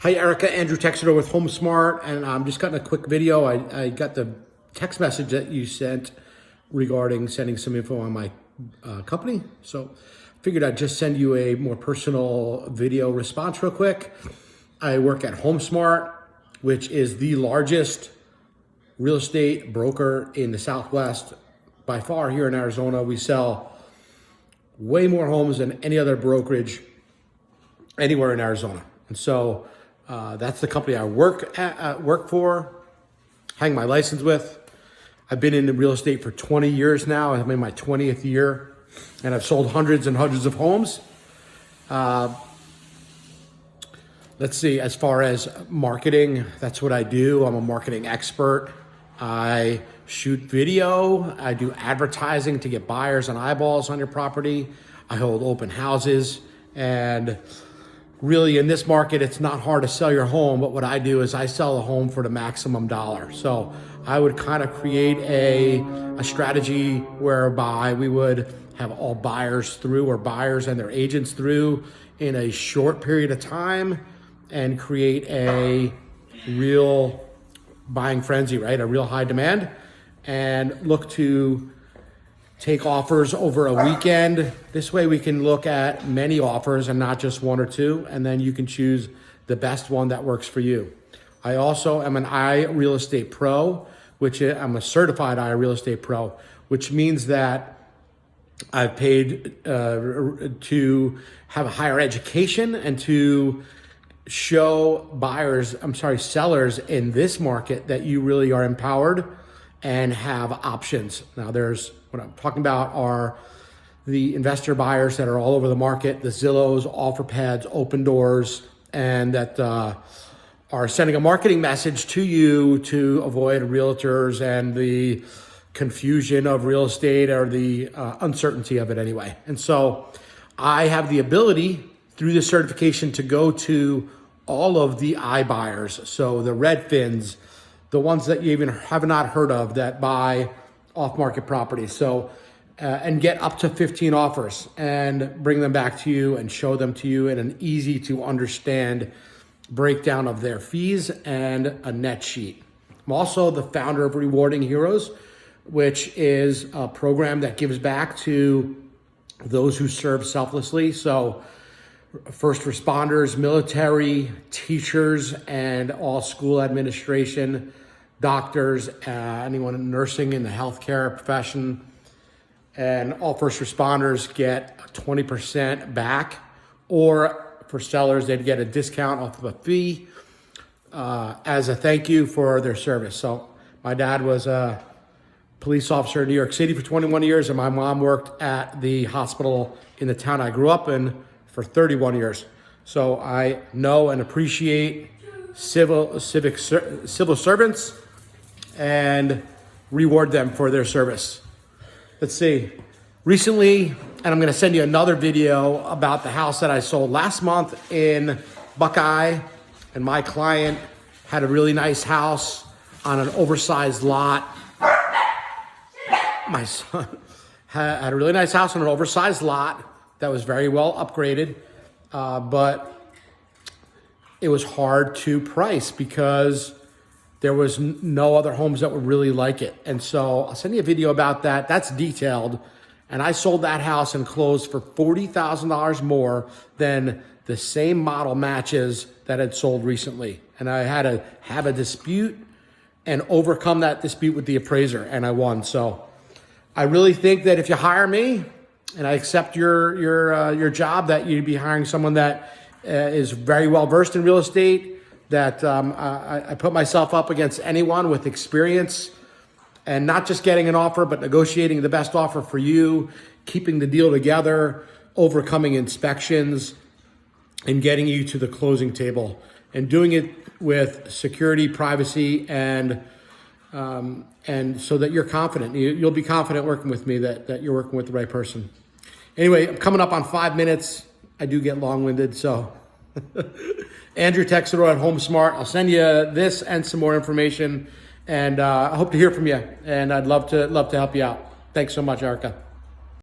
Hi, Erica. Andrew Texeter with HomeSmart, and I'm just cutting a quick video. I got the text message that you sent regarding sending some info on my company. So figured I'd just send you a more personal video response real quick. I work at HomeSmart, which is the largest real estate broker in the Southwest. By far here in Arizona, we sell way more homes than any other brokerage anywhere in Arizona. And so that's the company I work for, hang my license with. I've been in real estate for 20 years now. I'm in my 20th year, and I've sold hundreds and hundreds of homes. Let's see, as far as marketing, that's what I do. I'm a marketing expert. I shoot video. I do advertising to get buyers and eyeballs on your property. I hold open houses, and really in this market, it's not hard to sell your home, but what I do is I sell a home for the maximum dollar. So I would kind of create a strategy whereby we would have all buyers through, or buyers and their agents through, in a short period of time, and create a real buying frenzy, right? A real high demand, and look to take offers over a weekend. This way we can look at many offers and not just one or two, and then you can choose the best one that works for you. I also am an IRealEstatePro, which I'm a certified IRealEstatePro, which means that I've paid to have a higher education and to show sellers in this market that you really are empowered and have options. Now what I'm talking about are the investor buyers that are all over the market, the Zillows, OfferPads, OpenDoors, and that are sending a marketing message to you to avoid realtors and the confusion of real estate, or the uncertainty of it anyway. And so I have the ability through the certification to go to all of the iBuyers. So the Redfins, the ones that you even have not heard of that buy off-market properties. So, and get up to 15 offers and bring them back to you and show them to you in an easy to understand breakdown of their fees and a net sheet. I'm also the founder of Rewarding Heroes, which is a program that gives back to those who serve selflessly. So first responders, military, teachers, and all school administration, doctors, anyone in nursing in the healthcare profession, and all first responders get 20% back, or for sellers, they'd get a discount off of a fee as a thank you for their service. So my dad was a police officer in New York City for 21 years, and my mom worked at the hospital in the town I grew up in for 31 years. So I know and appreciate civil servants and reward them for their service. Let's see. Recently, and I'm gonna send you another video about the house that I sold last month in Buckeye, and my client had a really nice house on an oversized lot. My son had a really nice house on an oversized lot that was very well upgraded, but it was hard to price because there was no other homes that were really like it. And so I'll send you a video about that. That's detailed. And I sold that house and closed for $40,000 more than the same model matches that had sold recently. And I had to have a dispute and overcome that dispute with the appraiser, and I won. So I really think that if you hire me and I accept your job, that you'd be hiring someone that is very well versed in real estate, that I put myself up against anyone with experience, and not just getting an offer, but negotiating the best offer for you, keeping the deal together, overcoming inspections, and getting you to the closing table, and doing it with security, privacy, and so that you're confident. You'll be confident working with me that you're working with the right person. Anyway, I'm coming up on 5 minutes. I do get long-winded, so Andrew Texeter at HomeSmart. I'll send you this and some more information, and I hope to hear from you, and I'd love to help you out. Thanks so much, Erica.